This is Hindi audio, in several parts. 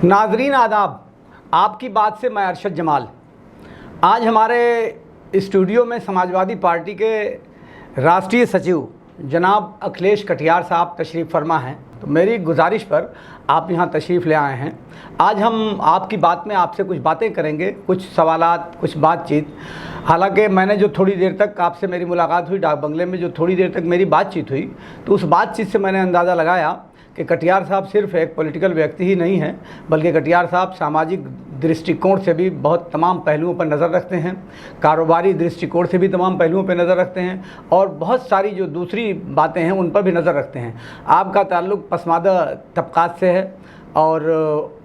नाजरीन आदाब, आपकी बात से मैं अरशद जमाल। आज हमारे स्टूडियो में समाजवादी पार्टी के राष्ट्रीय सचिव जनाब अखिलेश कटियार साहब तशरीफ़ फरमा हैं, तो मेरी गुजारिश पर आप यहाँ तशरीफ़ ले आए हैं। आज हम आपकी बात में आपसे कुछ बातें करेंगे, कुछ सवालात, कुछ बातचीत। हालांकि मैंने जो थोड़ी देर तक आपसे मेरी मुलाकात हुई डाक बंगले में, जो थोड़ी देर तक मेरी बातचीत हुई, तो उस बातचीत से मैंने अंदाज़ा लगाया कि कटियार साहब सिर्फ एक पॉलिटिकल व्यक्ति ही नहीं हैं, बल्कि कटियार साहब सामाजिक दृष्टिकोण से भी बहुत तमाम पहलुओं पर नज़र रखते हैं, कारोबारी दृष्टिकोण से भी तमाम पहलुओं पर नज़र रखते हैं और बहुत सारी जो दूसरी बातें हैं उन पर भी नज़र रखते हैं। आपका ताल्लुक़ पसमानदा तबक़ात से है और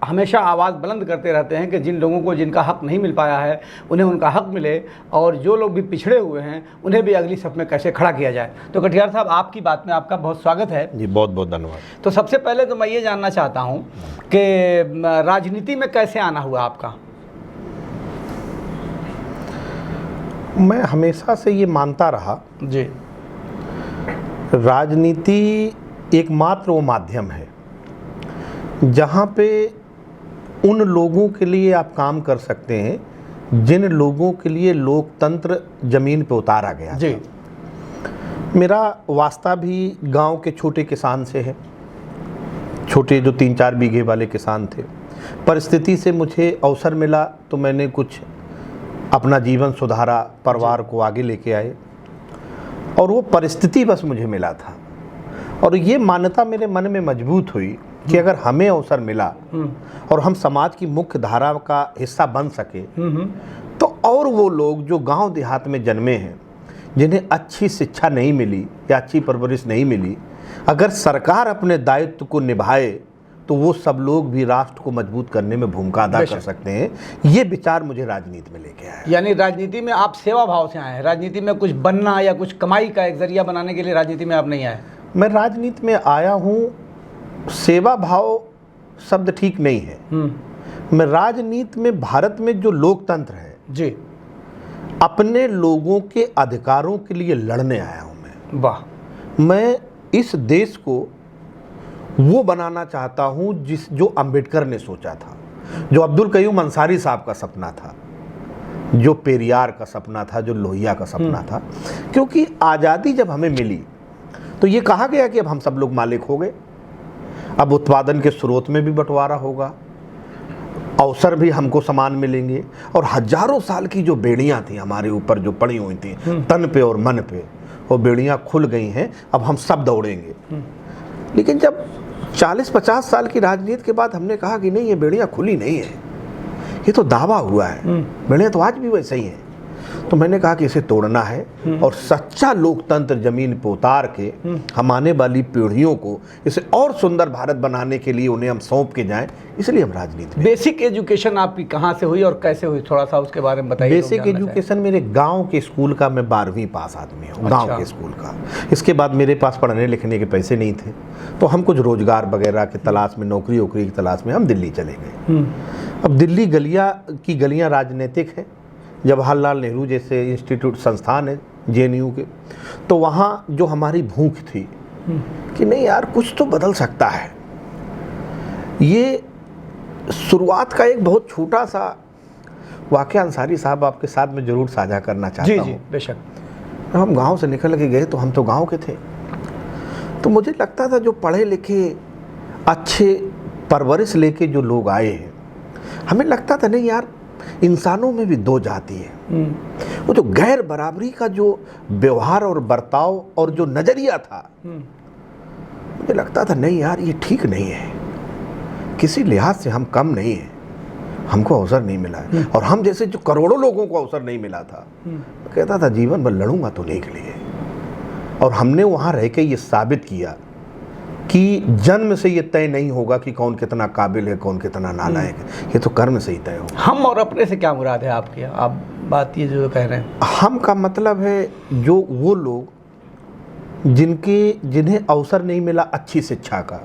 हमेशा आवाज़ बुलंद करते रहते हैं कि जिन लोगों को जिनका हक़ नहीं मिल पाया है उन्हें उनका हक़ मिले, और जो लोग भी पिछड़े हुए हैं उन्हें भी अगली सफ़ में कैसे खड़ा किया जाए। तो कटियार साहब, आपकी बात में आपका बहुत स्वागत है जी। बहुत बहुत धन्यवाद। तो सबसे पहले तो मैं ये जानना चाहता हूँ कि राजनीति में कैसे आना हुआ आपका? मैं हमेशा से ये मानता रहा जी, राजनीति एकमात्र वो माध्यम है जहाँ पे उन लोगों के लिए आप काम कर सकते हैं जिन लोगों के लिए लोकतंत्र ज़मीन पे उतारा गया जी। मेरा वास्ता भी गांव के छोटे किसान से है, छोटे जो 3-4 बीघे वाले किसान थे। परिस्थिति से मुझे अवसर मिला तो मैंने कुछ अपना जीवन सुधारा, परिवार को आगे लेके आए, और वो परिस्थिति बस मुझे मिला था। और ये मान्यता मेरे मन में मजबूत हुई कि अगर हमें अवसर मिला और हम समाज की मुख्य धारा का हिस्सा बन सके, तो और वो लोग जो गांव देहात में जन्मे हैं, जिन्हें अच्छी शिक्षा नहीं मिली या अच्छी परवरिश नहीं मिली, अगर सरकार अपने दायित्व को निभाए तो वो सब लोग भी राष्ट्र को मजबूत करने में भूमिका अदा कर सकते हैं। ये विचार मुझे राजनीति में लेके आया। यानी राजनीति में आप सेवा भाव से आए हैं, राजनीति में कुछ बनना या कुछ कमाई का एक जरिया बनाने के लिए राजनीति में आप नहीं आए? मैं राजनीति में आया हूँ, सेवा भाव शब्द ठीक नहीं है। मैं राजनीति में, भारत में जो लोकतंत्र है जी, अपने लोगों के अधिकारों के लिए लड़ने आया हूँ मैं। वाह। मैं इस देश को वो बनाना चाहता हूँ जो अंबेडकर ने सोचा था, जो अब्दुल कयूम अंसारी साहब का सपना था, जो पेरियार का सपना था, जो लोहिया का सपना था। क्योंकि आज़ादी जब हमें मिली तो ये कहा गया कि अब हम सब लोग मालिक हो गए, अब उत्पादन के स्रोत में भी बंटवारा होगा, अवसर भी हमको समान मिलेंगे, और हजारों साल की जो बेड़ियां थी हमारे ऊपर जो पड़ी हुई थी तन पे और मन पे, वो बेड़ियां खुल गई हैं, अब हम सब दौड़ेंगे। लेकिन जब 40-50 साल की राजनीति के बाद हमने कहा कि नहीं, ये बेड़ियां खुली नहीं है, ये तो दावा हुआ है, बेड़ियां तो आज भी वैसे ही हैं, तो मैंने कहा कि इसे तोड़ना है और सच्चा लोकतंत्र जमीन पर उतार के हम आने वाली पीढ़ियों को इसे और सुंदर भारत बनाने के लिए उन्हें हम सौंप के जाएं, इसलिए हम राजनीति में। बेसिक एजुकेशन आपकी कहाँ से हुई और कैसे हुई, थोड़ा सा उसके बारे में बताइए। बेसिक एजुकेशन मेरे गांव के स्कूल का, मैं 12वीं पास आदमी हूँ। अच्छा। गांव के स्कूल का। इसके बाद मेरे पास पढ़ने लिखने के पैसे नहीं थे, तो हम कुछ रोजगार वगैरह की तलाश में, नौकरी वोकरी की तलाश में हम दिल्ली चले गए। अब दिल्ली गलियाँ राजनीतिक है, जवाहरलाल नेहरू जैसे इंस्टीट्यूट, संस्थान है JNU के, तो वहाँ जो हमारी भूख थी कि नहीं यार कुछ तो बदल सकता है, ये शुरुआत का एक बहुत छोटा सा वाक़या अंसारी साहब आपके साथ में ज़रूर साझा करना चाहता हूँ। जी, बेशक। हम गांव से निकल के गए तो हम तो गांव के थे, तो मुझे लगता था जो पढ़े लिखे अच्छे परवरिश लेके जो लोग आए हैं, हमें लगता था नहीं यार, इंसानों में भी दो जाति है। वो जो गैर बराबरी का जो व्यवहार और बर्ताव और जो नजरिया था, मुझे लगता था नहीं यार, ये ठीक नहीं है, किसी लिहाज से हम कम नहीं है, हमको अवसर नहीं मिला है, और हम जैसे जो करोड़ों लोगों को अवसर नहीं मिला था। मैं कहता था जीवन भर लड़ूंगा तो नहीं के लिए, और हमने वहाँ रह के ये साबित किया कि जन्म से ये तय नहीं होगा कि कौन कितना काबिल है, कौन कितना नालायक है, ये तो कर्म से ही तय होगा। हम और अपने से क्या मुराद है आपकी? आप बात ये जो कह रहे हैं, हम का मतलब है जो वो लोग जिन्हें अवसर नहीं मिला अच्छी शिक्षा का,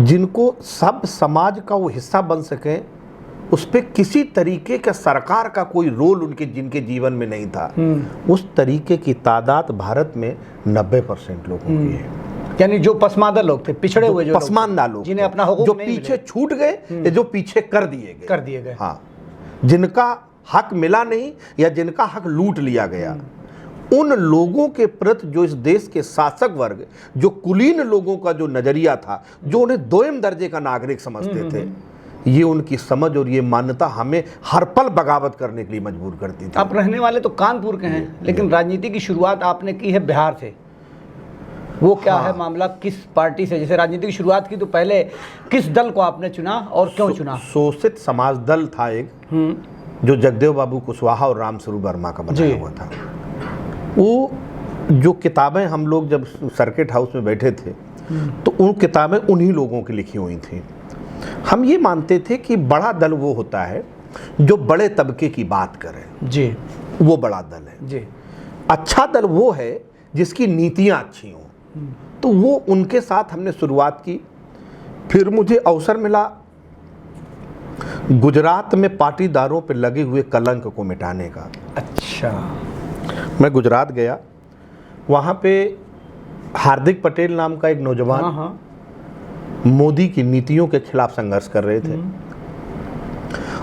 जिनको सब समाज का वो हिस्सा बन सके, उस पर किसी तरीके का सरकार का कोई रोल जिनके जीवन में नहीं था, उस तरीके की तादाद भारत में 90% लोगों की है। यानी जो पसमानदा लोग थे, पिछड़े हुए जो पसमानदा लोग जिन्हें अपना हुकूक जो नहीं पीछे मिले। छूट गए या जो पीछे कर दिए गए, हाँ, जिनका हक मिला नहीं या जिनका हक लूट लिया गया, उन लोगों के प्रति जो इस देश के शासक वर्ग, जो कुलीन लोगों का जो नजरिया था, जो उन्हें दोयम दर्जे का नागरिक समझते थे, ये उनकी समझ और ये मान्यता हमें हर पल बगावत करने के लिए मजबूर करती थी। आप रहने वाले तो कानपुर के हैं, लेकिन राजनीति की शुरुआत आपने की है बिहार से। वो क्या है मामला, किस पार्टी से जैसे राजनीति की शुरुआत की, तो पहले किस दल को आपने चुना और क्यों चुना? शोषित समाज दल था एक, जो जगदेव बाबू कुशवाहा और रामस्वरूप वर्मा का बनाया हुआ था। वो जो किताबें हम लोग जब सर्किट हाउस में बैठे थे, तो उन किताबें उन्हीं लोगों की लिखी हुई थी। हम ये मानते थे कि बड़ा दल वो होता है जो बड़े तबके की बात करे जी, वो बड़ा दल है जी। अच्छा दल वो है जिसकी नीतियां अच्छी हों, तो वो उनके साथ हमने शुरुआत की। फिर मुझे अवसर मिला गुजरात में पाटीदारों पर लगे हुए कलंक को मिटाने का। अच्छा। मैं गुजरात गया, वहाँ पे हार्दिक पटेल नाम का एक नौजवान हाँ। मोदी की नीतियों के खिलाफ संघर्ष कर रहे थे,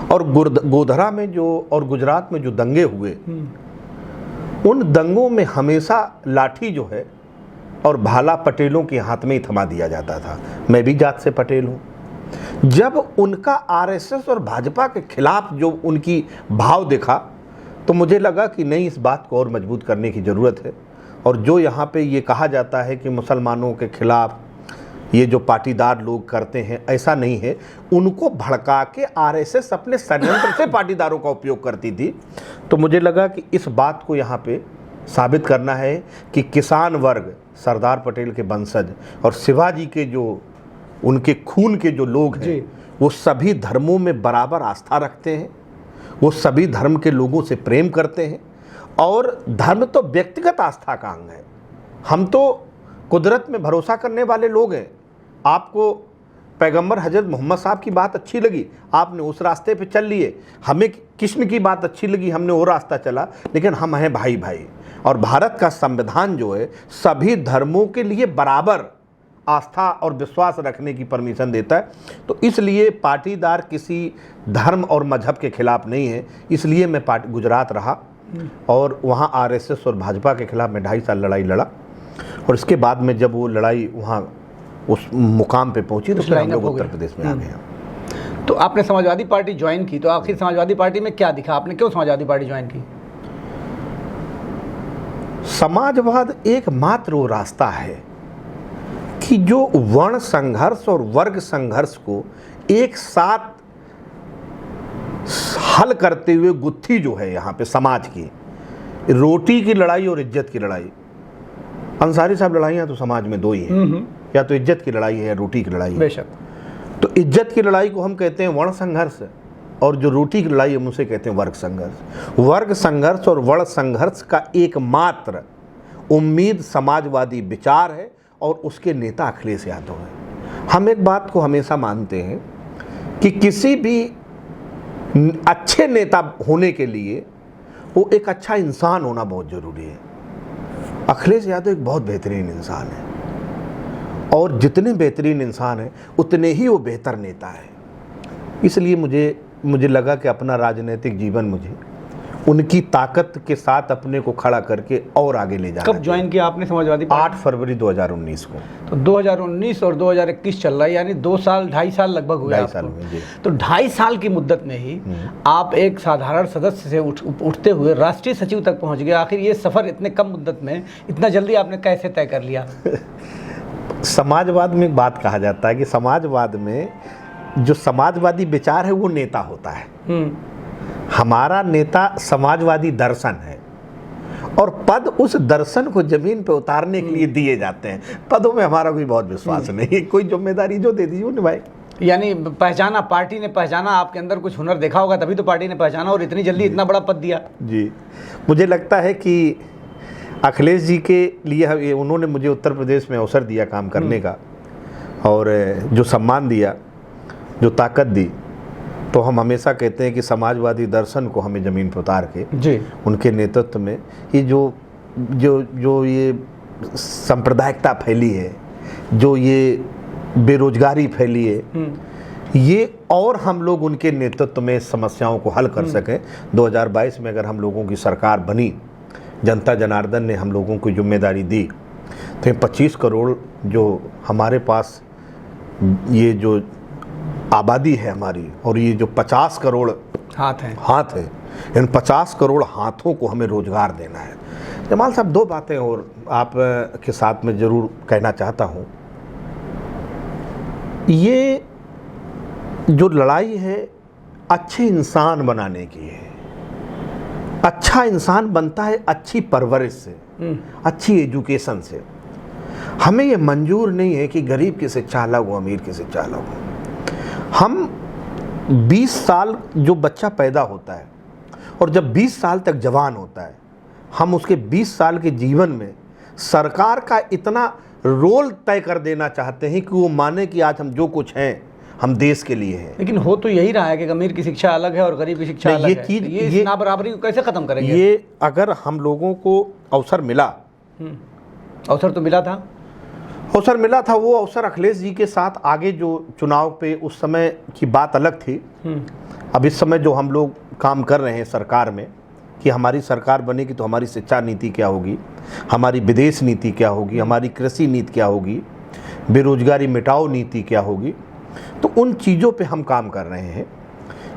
और गोधरा में जो और गुजरात में जो दंगे हुए, उन दंगों में हमेशा लाठी जो है और भाला पटेलों के हाथ में ही थमा दिया जाता था। मैं भी जात से पटेल हूँ। जब उनका आरएसएस और भाजपा के खिलाफ जो उनकी भाव दिखा, तो मुझे लगा कि नहीं, इस बात को और मजबूत करने की ज़रूरत है। और जो यहाँ पे ये कहा जाता है कि मुसलमानों के खिलाफ ये जो पाटीदार लोग करते हैं, ऐसा नहीं है। उनको भड़का के आरएसएस अपने षड्यंत्र से पाटीदारों का उपयोग करती थी। तो मुझे लगा कि इस बात को यहाँ पे साबित करना है कि किसान वर्ग, सरदार पटेल के वंशज और शिवाजी के जो उनके खून के जो लोग हैं, वो सभी धर्मों में बराबर आस्था रखते हैं, वो सभी धर्म के लोगों से प्रेम करते हैं। और धर्म तो व्यक्तिगत आस्था का अंग है। हम तो कुदरत में भरोसा करने वाले लोग हैं। आपको पैगंबर हजरत मोहम्मद साहब की बात अच्छी लगी, आपने उस रास्ते पे चल लिए। हमें कृष्ण की बात अच्छी लगी, हमने वो रास्ता चला। लेकिन हम हैं भाई भाई, और भारत का संविधान जो है सभी धर्मों के लिए बराबर आस्था और विश्वास रखने की परमिशन देता है। तो इसलिए पाटीदार किसी धर्म और मजहब के खिलाफ नहीं है। इसलिए मैं गुजरात रहा, और वहाँ आरएसएस और भाजपा के खिलाफ मैं 2.5 साल लड़ाई लड़ा। और इसके बाद में जब वो लड़ाई वहाँ उस मुकाम पे पहुँची, तो फिर हम लोग उत्तर प्रदेश में आ गए। तो आपने समाजवादी पार्टी ज्वाइन की, तो आखिर समाजवादी पार्टी में क्या दिखा? आपने क्यों समाजवादी पार्टी ज्वाइन की? समाजवाद एकमात्र वो रास्ता है कि जो वर्ण संघर्ष और वर्ग संघर्ष को एक साथ हल करते हुए गुत्थी जो है यहाँ पे समाज की, रोटी की लड़ाई और इज्जत की लड़ाई। अंसारी साहब, लड़ाइयाँ तो समाज में दो ही हैं, या तो इज्जत की लड़ाई है या रोटी की लड़ाई है। बेशक। तो इज्जत की लड़ाई को हम कहते हैं वर्ण संघर्ष, और जो रोटी की लड़ाई है उसे कहते हैं वर्ग संघर्ष। वर्ग संघर्ष और वर्ण संघर्ष का एकमात्र उम्मीद समाजवादी विचार है, और उसके नेता अखिलेश यादव हैं। हम एक बात को हमेशा मानते हैं कि किसी भी अच्छे नेता होने के लिए वो एक अच्छा इंसान होना बहुत ज़रूरी है। अखिलेश यादव एक बहुत बेहतरीन इंसान है, और जितने बेहतरीन इंसान हैं उतने ही वो बेहतर नेता है। इसलिए मुझे लगा कि अपना राजनीतिक जीवन मुझे उनकी ताकत के साथ अपने को खड़ा करके और आगे ले जाना। कब ज्वाइन किया आपने समाजवादी पार्टी? 8 फरवरी 2019 को। तो 2019 और 2021 चल रहा है, यानी 2 साल 2.5 साल लगभग हुए 2.5 साल आपको। में जी। तो 2.5 साल की मुद्दत में ही आप एक साधारण सदस्य से उठते हुए राष्ट्रीय सचिव तक पहुंच गए। आखिर ये सफ़र इतने कम मुद्दत में इतना जल्दी आपने कैसे तय कर लिया? समाजवाद में एक बात कहा जाता है कि समाजवाद में जो समाजवादी विचार है वो नेता होता है। हमारा नेता समाजवादी दर्शन है, और पद उस दर्शन को जमीन पे उतारने के लिए दिए जाते हैं। पदों में हमारा कोई बहुत विश्वास नहीं है। कोई जिम्मेदारी जो दे दी वो निभाए। यानी पहचाना, पार्टी ने पहचाना, आपके अंदर कुछ हुनर देखा होगा, तभी तो पार्टी ने पहचाना और इतनी जल्दी इतना बड़ा पद दिया। जी, मुझे लगता है कि अखिलेश जी के लिए उन्होंने मुझे उत्तर प्रदेश में अवसर दिया काम करने का, और जो सम्मान दिया, जो ताकत दी, तो हम हमेशा कहते हैं कि समाजवादी दर्शन को हमें ज़मीन पर उतार के जी उनके नेतृत्व में ये जो ये सांप्रदायिकता फैली है, जो ये बेरोजगारी फैली है, ये और हम लोग उनके नेतृत्व में समस्याओं को हल कर सकें। 2022 में अगर हम लोगों की सरकार बनी, जनता जनार्दन ने हम लोगों को जिम्मेदारी दी, तो ये 25 करोड़ जो हमारे पास ये जो आबादी है हमारी, और ये जो 50 करोड़ हाथ है, इन 50 करोड़ हाथों को हमें रोजगार देना है। जमाल साहब, दो बातें और आप के साथ में ज़रूर कहना चाहता हूँ। ये जो लड़ाई है अच्छे इंसान बनाने की है। अच्छा इंसान बनता है अच्छी परवरिश से, अच्छी एजुकेशन से। हमें ये मंजूर नहीं है कि गरीब की शिक्षा अलग हो, अमीर की शिक्षा अलग हो। हम 20 साल जो बच्चा पैदा होता है और जब 20 साल तक जवान होता है, हम उसके 20 साल के जीवन में सरकार का इतना रोल तय कर देना चाहते हैं कि वो माने कि आज हम जो कुछ हैं हम देश के लिए हैं। लेकिन हो तो यही रहा है कि अमीर की शिक्षा अलग है और गरीब की शिक्षा अलग है। ये इस नाबराबरी को कैसे खत्म करेंगे? ये अगर हम लोगों को अवसर मिला, अवसर तो मिला था, अवसर मिला था। वो अवसर अखिलेश जी के साथ आगे जो चुनाव पे उस समय की बात अलग थी। अब इस समय जो हम लोग काम कर रहे हैं सरकार में कि हमारी सरकार बनेगी तो हमारी शिक्षा नीति क्या होगी, हमारी विदेश नीति क्या होगी, हमारी कृषि नीति क्या होगी, बेरोजगारी मिटाओ नीति क्या होगी, तो उन चीज़ों पे हम काम कर रहे हैं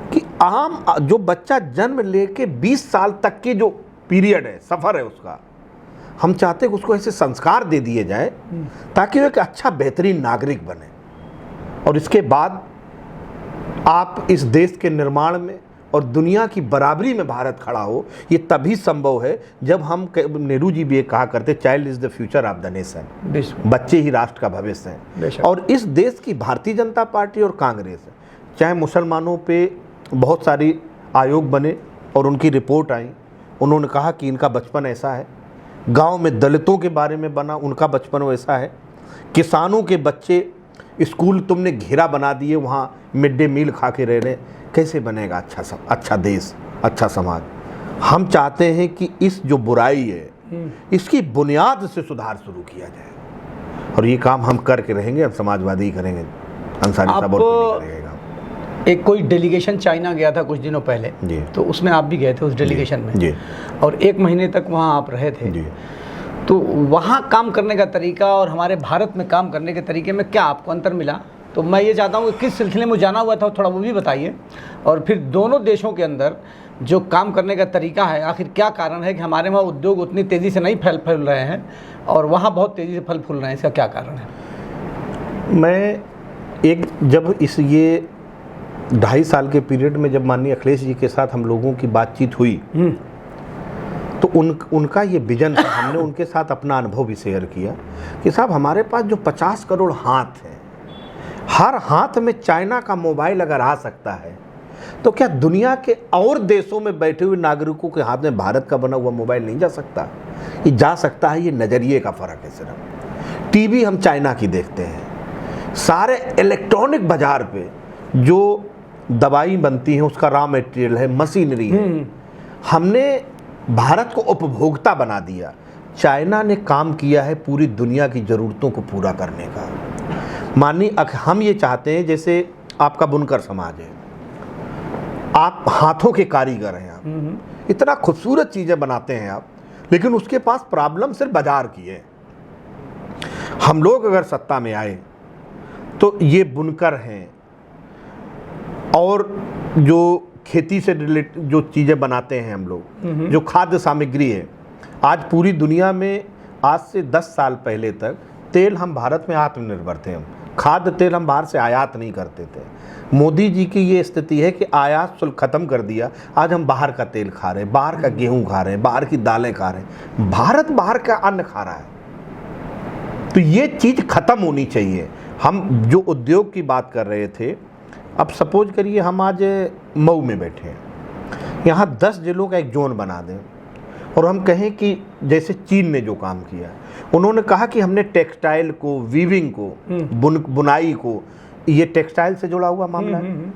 कि आम जो बच्चा जन्म लेके 20 साल तक के जो पीरियड है, सफ़र है उसका, हम चाहते हैं कि उसको ऐसे संस्कार दे दिए जाए ताकि वो एक अच्छा बेहतरीन नागरिक बने। और इसके बाद आप इस देश के निर्माण में और दुनिया की बराबरी में भारत खड़ा हो, ये तभी संभव है जब हम, नेहरू जी भी ये कहा करते, child is the future of the nation, बच्चे ही राष्ट्र का भविष्य हैं। और इस देश की भारतीय जनता पार्टी और कांग्रेस, चाहे मुसलमानों पे बहुत सारी आयोग बने और उनकी रिपोर्ट आई, उन्होंने कहा कि इनका बचपन ऐसा है, गांव में दलितों के बारे में बना, उनका बचपन वैसा है, किसानों के बच्चे स्कूल तुमने घेरा बना दिए, वहाँ मिड डे मील खा के रह रहे, कैसे बनेगा अच्छा देश, अच्छा समाज। हम चाहते हैं कि इस जो बुराई है इसकी बुनियाद से सुधार शुरू किया जाए, और ये काम हम करके रहेंगे। हम समाजवादी करेंगे, अंसारी साहब और करेगा। एक कोई डेलीगेशन चाइना गया था कुछ दिनों पहले जी, तो उसमें आप भी गए थे उस डेलीगेशन में जी, और 1 महीने तक वहाँ आप रहे थे जी। तो वहाँ काम करने का तरीका और हमारे भारत में काम करने के तरीके में क्या आपको अंतर मिला? तो मैं ये चाहता हूँ कि किस सिलसिले में जाना हुआ था थोड़ा वो भी बताइए, और फिर दोनों देशों के अंदर जो काम करने का तरीका है, आखिर क्या कारण है कि हमारे वहाँ उद्योग उतनी तेज़ी से नहीं फैल रहे हैं और वहाँ बहुत तेज़ी से फल फूल रहे हैं, इसका क्या कारण है? मैं जब ये 2.5 साल के पीरियड में जब माननीय अखिलेश जी के साथ हम लोगों की बातचीत हुई तो उनका ये विजन था। हमने उनके साथ अपना अनुभव भी शेयर किया कि साहब, हमारे पास जो 50 करोड़ हाथ हैं, हर हाथ में चाइना का मोबाइल अगर आ सकता है तो क्या दुनिया के और देशों में बैठे हुए नागरिकों के हाथ में भारत का बना हुआ मोबाइल नहीं जा सकता? ये जा सकता है, ये नज़रिए का फ़र्क है। सिर्फ टीवी हम चाइना की देखते हैं, सारे इलेक्ट्रॉनिक बाजार पे जो दवाई बनती है उसका रॉ मटेरियल है, मशीनरी है, हमने भारत को उपभोक्ता बना दिया। चाइना ने काम किया है पूरी दुनिया की ज़रूरतों को पूरा करने का। हम ये चाहते हैं, जैसे आपका बुनकर समाज है, आप हाथों के कारीगर हैं, आप इतना खूबसूरत चीज़ें बनाते हैं आप, लेकिन उसके पास प्रॉब्लम सिर्फ बाजार की है। हम लोग अगर सत्ता में आए तो ये बुनकर हैं और जो खेती से रिलेटेड जो चीज़ें बनाते हैं हम लोग, जो खाद्य सामग्री है, आज पूरी दुनिया में आज से 10 साल पहले तक तेल हम भारत में आत्मनिर्भर थे। हम खाद्य तेल हम बाहर से आयात नहीं करते थे। मोदी जी की ये स्थिति है कि आयात शुल्क खत्म कर दिया, आज हम बाहर का तेल खा रहे हैं, बाहर का गेहूं खा रहे हैं, बाहर की दालें खा रहे हैं, भारत बाहर का अन्न खा रहा है। तो ये चीज़ खत्म होनी चाहिए। हम जो उद्योग की बात कर रहे थे, अब सपोज करिए हम आज मऊ में बैठे हैं, यहाँ 10 जिलों का एक जोन बना दें और हम कहें कि जैसे चीन ने जो काम किया, उन्होंने कहा कि हमने टेक्सटाइल को, वीविंग को, बुनाई को, ये टेक्सटाइल से जुड़ा हुआ मामला है,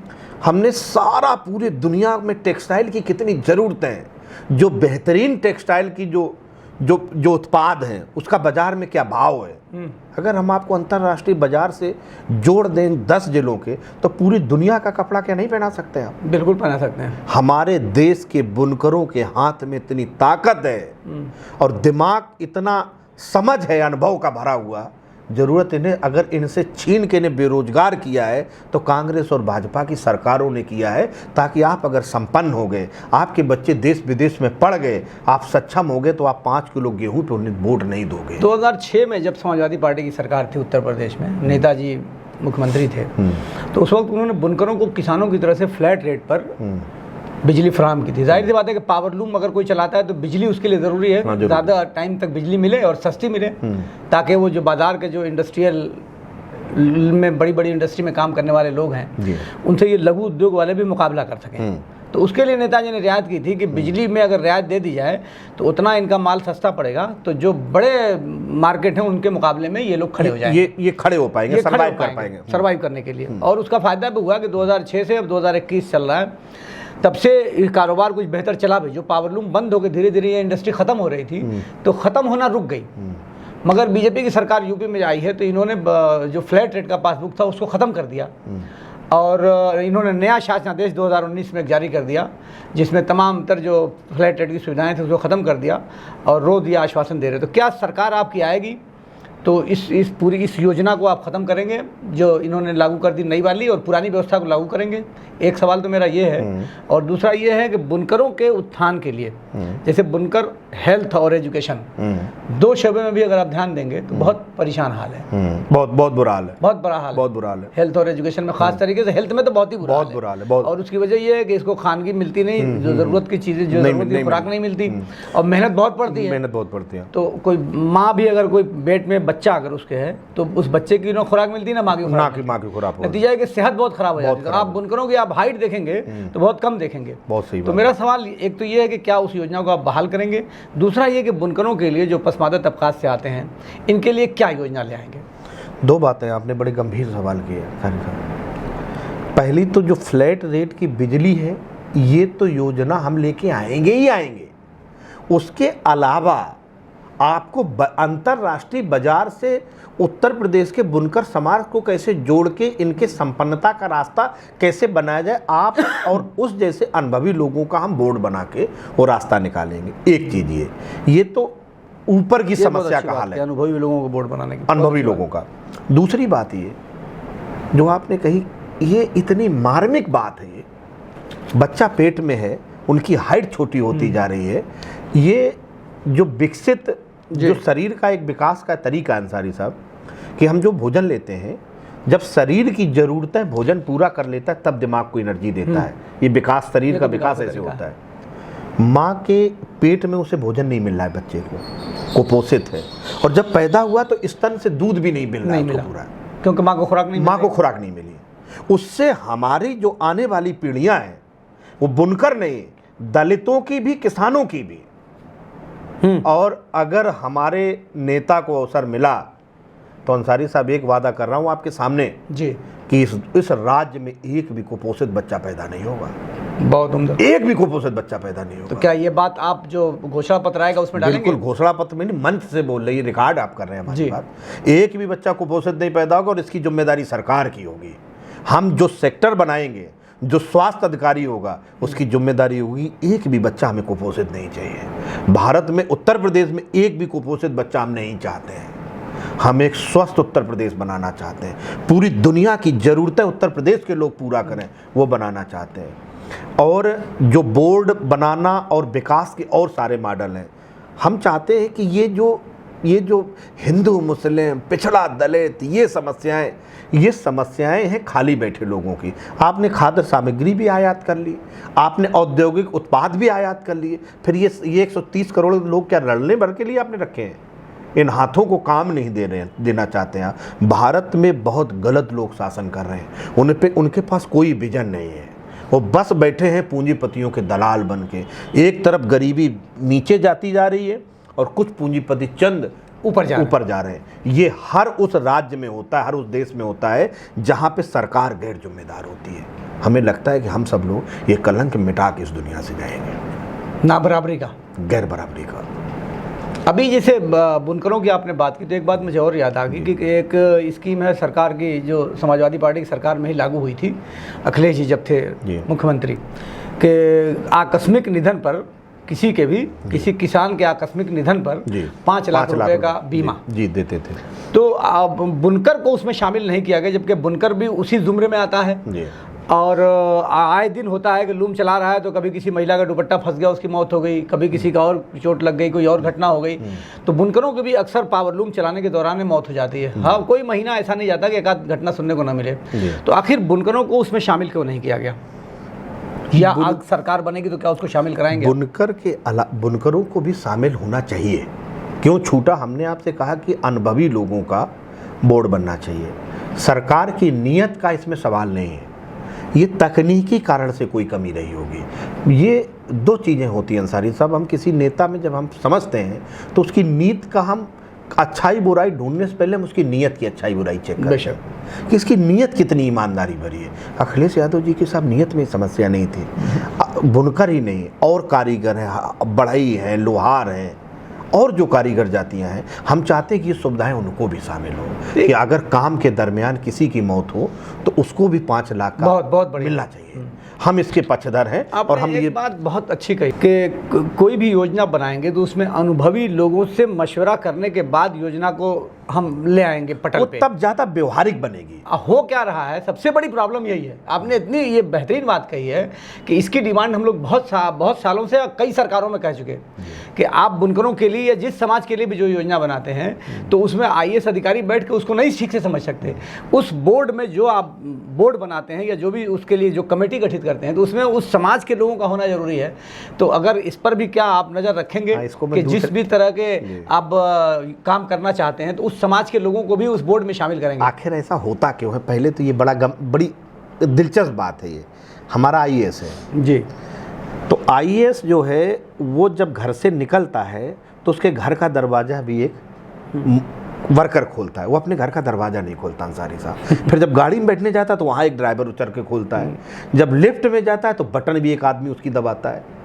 हमने सारा पूरे दुनिया में टेक्सटाइल की कितनी ज़रूरतें हैं, जो बेहतरीन टेक्सटाइल की जो जो उत्पाद हैं उसका बाजार में क्या भाव है। अगर हम आपको अंतर्राष्ट्रीय बाजार से जोड़ दें 10 जिलों के, तो पूरी दुनिया का कपड़ा क्या नहीं पहना सकते आप? बिल्कुल पहना सकते हैं। हमारे देश के बुनकरों के हाथ में इतनी ताकत है और दिमाग इतना समझ है, अनुभव का भरा हुआ। जरूरत इन्हें, अगर इनसे छीन के इन्हें बेरोजगार किया है तो कांग्रेस और भाजपा की सरकारों ने किया है, ताकि आप अगर संपन्न हो गए, आपके बच्चे देश विदेश में पढ़ गए, आप सक्षम हो गए, तो आप 5 किलो गेहूं पे उन्हें वोट नहीं दोगे। 2006 में जब समाजवादी पार्टी की सरकार थी उत्तर प्रदेश में, नेताजी मुख्यमंत्री थे, तो उस वक्त उन्होंने बुनकरों को किसानों की तरह से फ्लैट रेट पर बिजली फराहम की थी। जाहिर सी बात है कि पावर लूम अगर कोई चलाता है तो बिजली उसके लिए ज़रूरी है, ज़्यादा टाइम तक बिजली मिले और सस्ती मिले, ताकि वो जो बाज़ार के जो इंडस्ट्रियल में बड़ी बड़ी इंडस्ट्री में काम करने वाले लोग हैं उनसे ये लघु उद्योग वाले भी मुकाबला कर सकें। तो उसके लिए नेताजी ने रियायत की थी कि बिजली में अगर रियायत दे दी जाए तो उतना इनका माल सस्ता पड़ेगा, तो जो बड़े मार्केट हैं उनके मुकाबले में ये लोग खड़े हो जाएंगे, ये खड़े हो पाएंगे, सर्वाइव कर पाएंगे, सर्वाइव करने के लिए। और उसका फ़ायदा भी हुआ कि 2006 से अब 2021 चल रहा है, तब से ये कारोबार कुछ बेहतर चला भी। जो पावरलूम बंद हो गए, धीरे धीरे ये इंडस्ट्री ख़त्म हो रही थी, तो ख़त्म होना रुक गई। मगर बीजेपी की सरकार यूपी में आई है तो इन्होंने जो फ्लैट रेट का पासबुक था उसको ख़त्म कर दिया और इन्होंने नया शासनादेश 2019 में जारी कर दिया, जिसमें तमाम तर जो फ्लैट रेट की सुविधाएं थी उसको ख़त्म कर दिया और रोज़ ये आश्वासन दे रहे। तो क्या सरकार आपकी आएगी तो इस पूरी इस योजना को आप ख़त्म करेंगे जो इन्होंने लागू कर दी नई वाली, और पुरानी व्यवस्था को लागू करेंगे? एक सवाल तो मेरा ये है। और दूसरा ये है कि बुनकरों के उत्थान के लिए, जैसे बुनकर हेल्थ और एजुकेशन, 2 शोबे में भी अगर आप ध्यान देंगे तो बहुत परेशान हाल है, बहुत बुरा हाल है, बहुत बड़ा हाल, बहुत बुरा हाल है। हेल्थ और एजुकेशन में खास तरीके से, हेल्थ में तो बहुत ही बुरा हाल है। और उसकी वजह ये है कि इसको खानगी मिलती नहीं, जो ज़रूरत की चीज़ें, जो ज़रूरत की खुराक नहीं मिलती, और मेहनत बहुत पड़ती है, मेहनत बहुत पड़ती है। तो कोई माँ भी अगर कोई पेट में बच्चा अगर उसके है तो उस बच्चे की ना खुराक मिलती ना माँ की खुराक, नतीजा है कि सेहत बहुत खराब हो जाती है। तो आप बुनकरों की आप हाइट देखेंगे तो बहुत कम देखेंगे। बहुत सही। तो मेरा सवाल एक तो ये है कि क्या उस योजना को आप बहाल करेंगे? दूसरा ये कि बुनकरों के लिए जो पसमानदा तबकात से आते हैं इनके लिए क्या योजना ले आएंगे? 2 बातें आपने बड़े गंभीर सवाल किए खान साहब। पहली तो जो फ्लैट रेट की बिजली है, ये तो योजना हम लेके आएंगे ही आएंगे। उसके अलावा आपको अंतर्राष्ट्रीय बाजार से उत्तर प्रदेश के बुनकर समाज को कैसे जोड़ के इनके संपन्नता का रास्ता कैसे बनाया जाए, आप और उस जैसे अनुभवी लोगों का हम बोर्ड बना के वो रास्ता निकालेंगे। एक चीज़ ये तो ऊपर की समस्या का हाल है, अनुभवी लोगों को बोर्ड बनाने की, अनुभवी लोगों का। दूसरी बात ये जो आपने कही, ये इतनी मार्मिक बात है। ये बच्चा पेट में है, उनकी हाइट छोटी होती जा रही है। ये जो विकसित जो शरीर का एक विकास का तरीका है अंसारी साहब, कि हम जो भोजन लेते हैं, जब शरीर की ज़रूरतें भोजन पूरा कर लेता है तब दिमाग को एनर्जी देता है। ये विकास, शरीर का विकास ऐसे होता है। माँ के पेट में उसे भोजन नहीं मिल रहा है, बच्चे को कुपोषित है, और जब पैदा हुआ तो स्तन से दूध भी नहीं मिल रहा है पूरा, क्योंकि माँ को खुराक नहीं मिली। उससे हमारी जो आने वाली पीढ़ियाँ हैं वो बुनकर नहीं, दलितों की भी, किसानों की भी। और अगर हमारे नेता को अवसर मिला तो अंसारी साहब एक वादा कर रहा हूँ आपके सामने जी, कि इस राज्य में एक भी कुपोषित बच्चा पैदा नहीं होगा। बहुत उम्दा। एक भी कुपोषित बच्चा पैदा नहीं होगा। तो क्या ये बात आप जो घोषणा पत्र आएगा उसमें डालेंगे? बिल्कुल, घोषणा पत्र में नहीं, मंच से बोल रही है, रिकॉर्ड आप कर रहे हैं हमारी बात। एक भी बच्चा कुपोषित नहीं पैदा होगा, और इसकी जिम्मेदारी सरकार की होगी। हम जो सेक्टर बनाएंगे, जो स्वास्थ्य अधिकारी होगा, उसकी जिम्मेदारी होगी एक भी बच्चा हमें कुपोषित नहीं चाहिए। भारत में, उत्तर प्रदेश में एक भी कुपोषित बच्चा हम नहीं चाहते हैं। हम एक स्वस्थ उत्तर प्रदेश बनाना चाहते हैं। पूरी दुनिया की ज़रूरतें उत्तर प्रदेश के लोग पूरा करें, वो बनाना चाहते हैं। और जो बोर्ड बनाना और विकास के और सारे मॉडल हैं, हम चाहते हैं कि ये जो हिंदू, मुस्लिम, पिछड़ा, दलित, ये समस्याएं हैं खाली बैठे लोगों की। आपने खाद्य सामग्री भी आयात कर ली, आपने औद्योगिक उत्पाद भी आयात कर लिए, फिर ये 130 करोड़ लोग क्या लड़ने भर के लिए आपने रखे हैं? इन हाथों को काम नहीं देना चाहते हैं। भारत में बहुत गलत लोग शासन कर रहे हैं, उनके पास कोई विजन नहीं है। वो बस बैठे हैं पूंजीपतियों के दलाल बन के। एक तरफ गरीबी नीचे जाती जा रही है और कुछ पूंजीपति चंद ऊपर जा रहे हैं। ये हर उस राज्य में होता है, हर उस देश में होता है जहाँ पे सरकार गैर जिम्मेदार होती है। हमें लगता है कि हम सब लोग ये कलंक मिटा के इस दुनिया से जाएंगे। ना बराबरी का, गैर बराबरी का। अभी जैसे बुनकरों की आपने बात की तो एक बात मुझे और याद आ गई कि एक स्कीम है सरकार की जो समाजवादी पार्टी की सरकार में ही लागू हुई थी, अखिलेश जी जब थे मुख्यमंत्री, के आकस्मिक निधन पर किसी के भी किसी किसान के आकस्मिक निधन पर 5 लाख रुपए का बीमा जी देते थे। तो बुनकर को उसमें शामिल नहीं किया गया, जबकि बुनकर भी उसी जुमरे में आता है जी। और आए दिन होता है कि लूम चला रहा है तो कभी किसी महिला का दुपट्टा फंस गया, उसकी मौत हो गई, कभी किसी का और चोट लग गई, कोई और घटना हो गई। तो बुनकरों की भी अक्सर पावर लूम चलाने के दौरान में मौत हो जाती है। हाँ, कोई महीना ऐसा नहीं जाता कि एक आध घटना सुनने को ना मिले। तो आखिर बुनकरों को उसमें शामिल क्यों नहीं किया गया, या आज सरकार बनेगी तो क्या उसको शामिल कराएंगे? बुनकरों को भी शामिल होना चाहिए। क्यों छूटा? हमने आपसे कहा कि अनुभवी लोगों का बोर्ड बनना चाहिए। सरकार की नीयत का इसमें सवाल नहीं है, ये तकनीकी कारण से कोई कमी रही होगी। ये 2 चीज़ें होती हैं अंसारी साहब, हम किसी नेता में जब हम समझते हैं तो उसकी नीयत का हम अच्छाई बुराई ढूंढने से पहले हम उसकी नीयत की अच्छाई बुराई चेक करते हैं कि इसकी नीयत कितनी ईमानदारी भरी है। अखिलेश यादव जी के साथ नीयत में समस्या नहीं थी। बुनकर ही नहीं, और कारीगर हैं, बढ़ई हैं, लोहार हैं, और जो कारीगर जातियां हैं, हम चाहते हैं कि ये सुविधाएं उनको भी शामिल हो कि अगर काम के दरमियान किसी की मौत हो तो उसको भी 5 लाख का बहुत मिलना चाहिए। हम इसके पक्षधर हैं। और हम ये बात बहुत अच्छी कही कि कोई भी योजना बनाएंगे तो उसमें अनुभवी लोगों से मशवरा करने के बाद योजना को हम ले आएंगे पटल पे, तब ज़्यादा व्यवहारिक बनेगी। हो क्या रहा है, सबसे बड़ी प्रॉब्लम यही है। आपने इतनी ये बेहतरीन बात कही है कि इसकी डिमांड हम लोग बहुत सालों से कई सरकारों में कह चुके हैं कि आप बुनकरों के लिए या जिस समाज के लिए भी जो योजना बनाते हैं तो उसमें IAS अधिकारी बैठ के उसको नहीं ठीक से समझ सकते। उस बोर्ड में जो आप बोर्ड बनाते हैं या जो भी उसके लिए जो कमेटी गठित करते हैं तो उसमें उस समाज के लोगों का होना जरूरी है। तो अगर इस पर भी क्या आप नज़र रखेंगे कि जिस भी तरह के आप काम करना चाहते हैं तो उस समाज के लोगों को भी उस बोर्ड में शामिल करेंगे? आखिर ऐसा होता क्यों है? पहले तो ये बड़ी दिलचस्प बात है। ये हमारा IAS है जी, तो IAS जो है वो जब घर से निकलता है तो उसके घर का दरवाज़ा भी एक वर्कर खोलता है, वो अपने घर का दरवाज़ा नहीं खोलता अंसारी साहब। फिर जब गाड़ी में बैठने जाता है तो वहाँ एक ड्राइवर उतर के खोलता है, जब लिफ्ट में जाता है तो बटन भी एक आदमी उसकी दबाता है।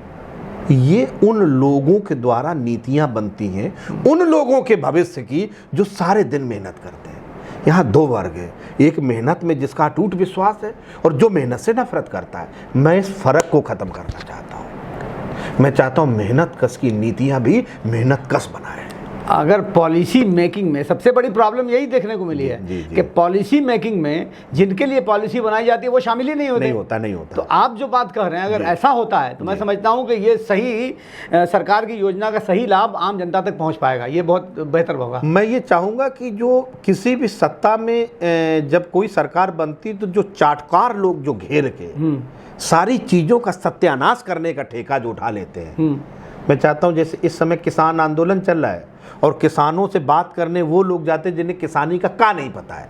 ये उन लोगों के द्वारा नीतियां बनती हैं, उन लोगों के भविष्य की जो सारे दिन मेहनत करते हैं। यहाँ 2 वर्ग है, एक मेहनत में जिसका अटूट विश्वास है और जो मेहनत से नफरत करता है। मैं इस फर्क को ख़त्म करना चाहता हूँ। मैं चाहता हूँ मेहनत कश की नीतियाँ भी मेहनत कश बनाए। अगर पॉलिसी मेकिंग में सबसे बड़ी प्रॉब्लम यही देखने को मिली है कि पॉलिसी मेकिंग में जिनके लिए पॉलिसी बनाई जाती है वो शामिल ही नहीं होता। तो आप जो बात कह रहे हैं अगर ऐसा होता है तो मैं समझता हूं कि ये सही सरकार की योजना का सही लाभ आम जनता तक पहुंच पाएगा, ये बहुत बेहतर होगा। मैं ये चाहूँगा कि जो किसी भी सत्ता में जब कोई सरकार बनती तो जो चाटकार लोग जो घेर के सारी चीज़ों का सत्यानाश करने का ठेका जो उठा लेते हैं, मैं चाहता हूँ जैसे इस समय किसान आंदोलन चल रहा है और किसानों से बात करने वो लोग जाते हैं जिन्हें किसानी का नहीं पता है,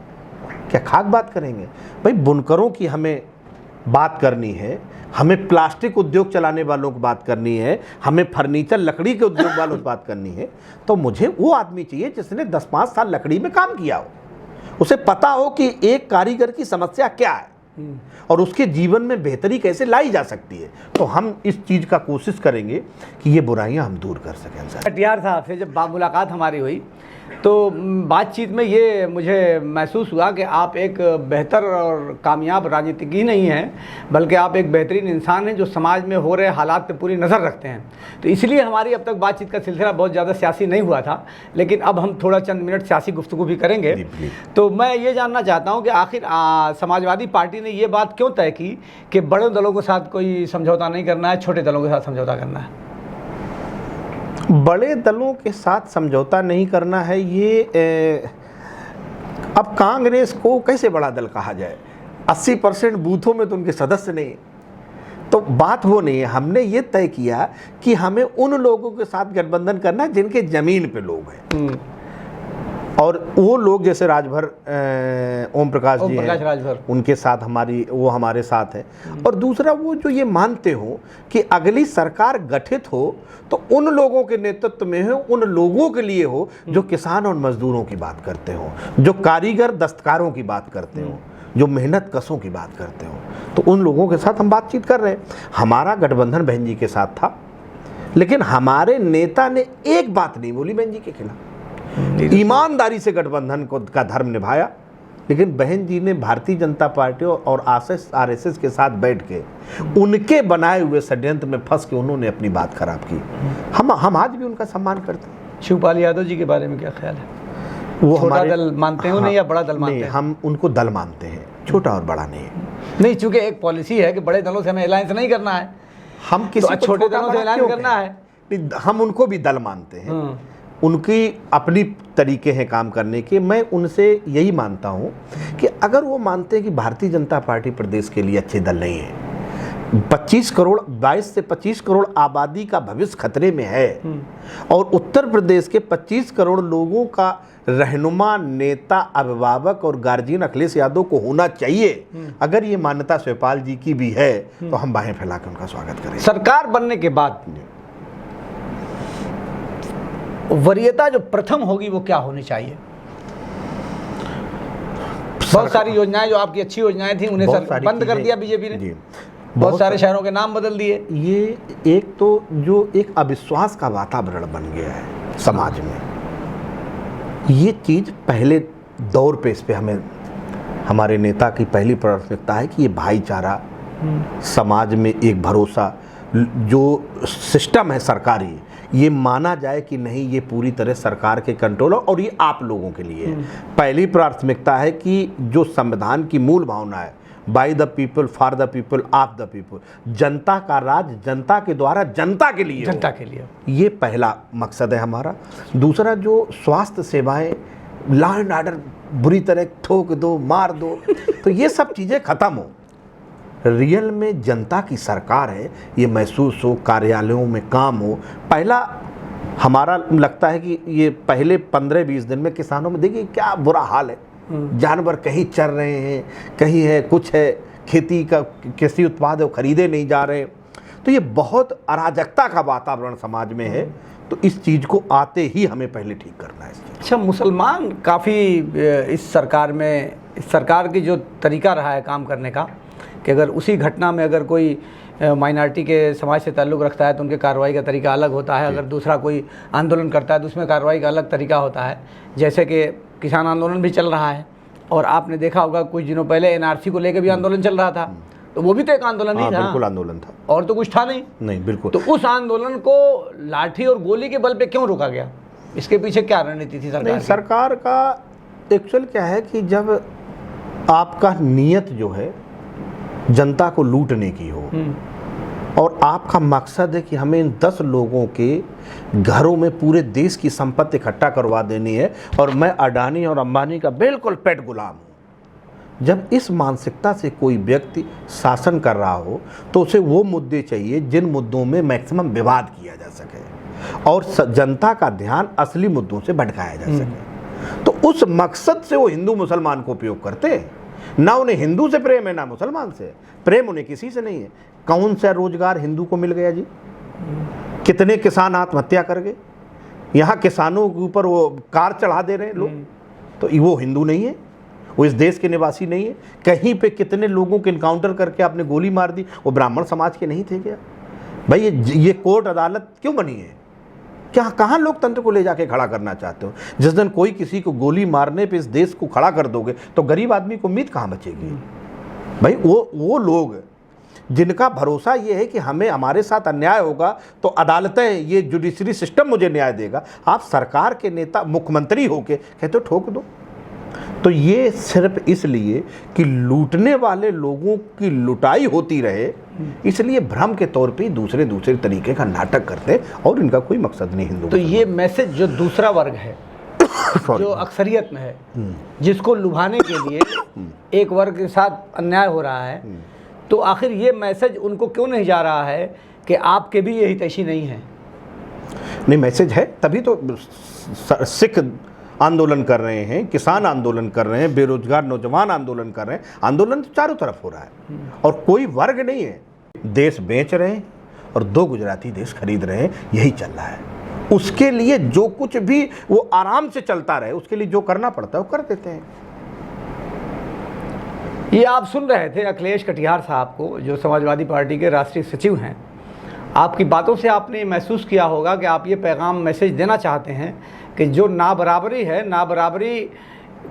क्या खाक बात करेंगे? भाई बुनकरों की हमें बात करनी है, हमें प्लास्टिक उद्योग चलाने वालों की बात करनी है, हमें फर्नीचर लकड़ी के उद्योग वालों की बात करनी है, तो मुझे वो आदमी चाहिए जिसने 10-5 साल लकड़ी में काम किया हो, उसे पता हो कि एक कारीगर की समस्या क्या है और उसके जीवन में बेहतरी कैसे लाई जा सकती है। तो हम इस चीज़ का कोशिश करेंगे कि ये बुराइयां हम दूर कर सकें। कटियार साहब से जब मुलाकात हमारी हुई तो बातचीत में ये मुझे महसूस हुआ कि आप एक बेहतर और कामयाब राजनीतिज्ञ ही नहीं हैं बल्कि आप एक बेहतरीन इंसान हैं जो समाज में हो रहे हालात पे पूरी नज़र रखते हैं। तो इसलिए हमारी अब तक बातचीत का सिलसिला बहुत ज़्यादा सियासी नहीं हुआ था, लेकिन अब हम थोड़ा चंद मिनट सियासी गुफ्तगू भी करेंगे। तो मैं ये जानना चाहता हूँ कि आखिर समाजवादी पार्टी ने ये बात क्यों तय की कि बड़े दलों के साथ कोई समझौता नहीं करना है, छोटे दलों के साथ समझौता करना है? बड़े दलों के साथ समझौता नहीं करना है, ये अब कांग्रेस को कैसे बड़ा दल कहा जाए? 80% बूथों में तो उनके सदस्य नहीं, तो बात वो नहीं है। हमने ये तय किया कि हमें उन लोगों के साथ गठबंधन करना है जिनके ज़मीन पे लोग हैं, और वो लोग जैसे राजभर ओम प्रकाश जी हैं, उनके साथ वो हमारे साथ है। और दूसरा वो जो ये मानते हो कि अगली सरकार गठित हो तो उन लोगों के नेतृत्व में हो, उन लोगों के लिए हो जो किसान और मजदूरों की बात करते हो, जो कारीगर दस्तकारों की बात करते हो, जो मेहनत कशों की बात करते हो, तो उन लोगों के साथ हम बातचीत कर रहे हैं। हमारा गठबंधन बहन जी के साथ था, लेकिन हमारे नेता ने एक बात नहीं बोली बहन जी के खिलाफ, ईमानदारी से गठबंधन को का धर्म निभाया। लेकिन बहन जी ने भारतीय जनता पार्टी और आरएसएस के साथ बैठ के उनके बनाए हुए षड्यंत्र में फंस के उन्होंने अपनी बात खराब की। हम आज भी उनका सम्मान करते हैं। शिवपाल यादव जी के बारे में क्या ख्याल है? वो छोटा हमारे दल मानते हो नहीं या बड़ा दल मानते नहीं, हैं? हम उनको दल मानते हैं, छोटा और बड़ा नहीं। नहीं, चूंकि एक पॉलिसी है कि बड़े दलों से हमें अलायंस नहीं करना है, हम किसी तो को छोटे छोटा दलों से बड़ा ऐलान क्यों करना कहें? है। नहीं, हम उनको भी दल मानते हैं, उनकी अपनी तरीके हैं काम करने के। मैं उनसे यही मानता हूं कि अगर वो मानते हैं कि भारतीय जनता पार्टी प्रदेश के लिए अच्छे दल नहीं है, 22 से 25 करोड़ आबादी का भविष्य खतरे में है और उत्तर प्रदेश के 25 करोड़ लोगों का रहनुमा, नेता, अभिभावक और गार्जियन अखिलेश यादव को होना चाहिए, अगर ये मान्यता शिवपाल जी की भी है तो हम बाहें फैला कर उनका स्वागत करें। सरकार बनने के बाद वरीयता जो प्रथम होगी वो क्या होनी चाहिए? बहुत सारी योजनाएं जो आपकी अच्छी योजनाएं थी उन्हें बंद कर दिया बीजेपी ने, बहुत सारे शहरों के नाम बदल दिए। ये एक तो जो एक अविश्वास का वातावरण बन गया है समाज में, ये चीज़ पहले दौर पे इस पे हमें हमारे नेता की पहली प्राथमिकता है कि ये भाईचारा, समाज में एक भरोसा, जो सिस्टम है सरकारी, ये माना जाए कि नहीं ये पूरी तरह सरकार के कंट्रोल और ये आप लोगों के लिए है। पहली प्राथमिकता है कि जो संविधान की मूल भावना है, by the people, for the people, of the people, जनता का राज जनता के द्वारा जनता के लिए, जनता के लिए, ये पहला मकसद है हमारा। दूसरा, जो स्वास्थ्य सेवाएं, लॉ एंड ऑर्डर बुरी तरह ठोक दो, मार दो, तो ये सब चीज़ें खत्म हो, रियल में जनता की सरकार है ये महसूस हो, कार्यालयों में काम हो। पहला हमारा लगता है कि ये पहले 15-20 दिन में किसानों में देखिए क्या बुरा हाल है, जानवर कहीं चर रहे हैं, कहीं है कुछ है, खेती का कृषि उत्पाद है वो खरीदे नहीं जा रहे, तो ये बहुत अराजकता का वातावरण समाज में है। तो इस चीज़ को आते ही हमें पहले ठीक करना है। अच्छा, मुसलमान काफ़ी इस सरकार में, इस सरकार की जो तरीका रहा है काम करने का कि अगर उसी घटना में अगर कोई माइनॉरिटी के समाज से ताल्लुक़ रखता है तो उनके कार्रवाई का तरीका अलग होता है, अगर दूसरा कोई आंदोलन करता है तो उसमें कार्रवाई का अलग तरीका होता है। जैसे कि किसान आंदोलन भी चल रहा है और आपने देखा होगा कुछ दिनों पहले एनआरसी को लेकर भी आंदोलन चल रहा था, तो वो भी तो एक आंदोलन ही था। बिल्कुल आंदोलन था और तो कुछ था नहीं, बिल्कुल। तो उस आंदोलन को लाठी और गोली के बल पे क्यों रोका गया? इसके पीछे क्या रणनीति थी सरकार की? सरकार का एक्चुअल क्या है कि जब आपका नियत जो है जनता को लूटने की हो और आपका मकसद है कि हमें इन 10 लोगों के घरों में पूरे देश की संपत्ति इकट्ठा करवा देनी है और मैं अडानी और अंबानी का बिल्कुल पेट गुलाम हूँ, जब इस मानसिकता से कोई व्यक्ति शासन कर रहा हो तो उसे वो मुद्दे चाहिए जिन मुद्दों में मैक्सिमम विवाद किया जा सके और जनता का ध्यान असली मुद्दों से भटकाया जा सके। तो उस मकसद से वो हिंदू मुसलमान को उपयोग करते हैं। ना उन्हें हिंदू से प्रेम है ना मुसलमान से प्रेम, उन्हें किसी से नहीं है। कौन सा रोजगार हिंदू को मिल गया जी? कितने किसान आत्महत्या कर गए? यहाँ किसानों के ऊपर वो कार चढ़ा दे रहे हैं लोग, तो वो हिंदू नहीं है, वो इस देश के निवासी नहीं है। कहीं पे कितने लोगों को इनकाउंटर करके आपने गोली मार दी, वो ब्राह्मण समाज के नहीं थे क्या? भाई ये कोर्ट अदालत क्यों बनी है? क्या कहाँ लोकतंत्र को ले जाके खड़ा करना चाहते हो? जिस दिन कोई किसी को गोली मारने पे इस देश को खड़ा कर दोगे तो गरीब आदमी को उम्मीद कहाँ बचेगी? भाई वो लोग जिनका भरोसा ये है कि हमें हमारे साथ अन्याय होगा तो अदालतें, ये जुडिशरी सिस्टम मुझे न्याय देगा, आप सरकार के नेता मुख्यमंत्री होके कहते हो ठोक दो। तो ये सिर्फ इसलिए कि लूटने वाले लोगों की लुटाई होती रहे, इसलिए भ्रम के तौर पे दूसरे तरीके का नाटक करते और इनका कोई मकसद नहीं हिंदू। तो ये मैसेज जो दूसरा वर्ग है जो अक्सरियत में है, जिसको लुभाने के लिए एक वर्ग के साथ अन्याय हो रहा है, तो आखिर ये मैसेज उनको क्यों नहीं जा रहा है कि आपके भी यही तैशी नहीं है? नहीं, मैसेज है, तभी तो सिख आंदोलन कर रहे हैं, किसान आंदोलन कर रहे हैं, बेरोजगार नौजवान आंदोलन कर रहे हैं। आंदोलन तो चारों तरफ हो रहा है और कोई वर्ग नहीं है। देश बेच रहे हैं और 2 गुजराती देश खरीद रहे हैं, यही चल रहा है। उसके लिए जो कुछ भी वो आराम से चलता रहे, उसके लिए जो करना पड़ता है वो कर देते हैं। ये आप सुन रहे थे अखिलेश कटियार साहब को, जो समाजवादी पार्टी के राष्ट्रीय सचिव हैं, आपकी बातों से आपने महसूस किया होगा कि आप ये पैगाम मैसेज देना चाहते हैं कि जो नाबराबरी है, नाबराबरी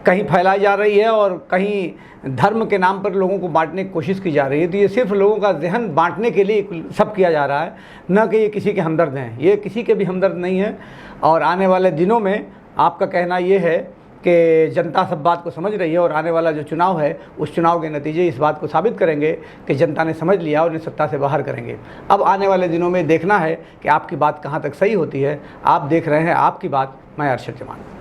कहीं फैलाई जा रही है और कहीं धर्म के नाम पर लोगों को बांटने की कोशिश की जा रही है। तो ये सिर्फ लोगों का जहन बांटने के लिए सब किया जा रहा है, न कि ये किसी के हमदर्द हैं। ये किसी के भी हमदर्द नहीं है। और आने वाले दिनों में आपका कहना ये है कि जनता सब बात को समझ रही है और आने वाला जो चुनाव है उस चुनाव के नतीजे इस बात को साबित करेंगे कि जनता ने समझ लिया और उन्हें सत्ता से बाहर करेंगे। अब आने वाले दिनों में देखना है कि आपकी बात कहाँ तक सही होती है। आप देख रहे हैं आपकी बात, मैं अरशद जमान।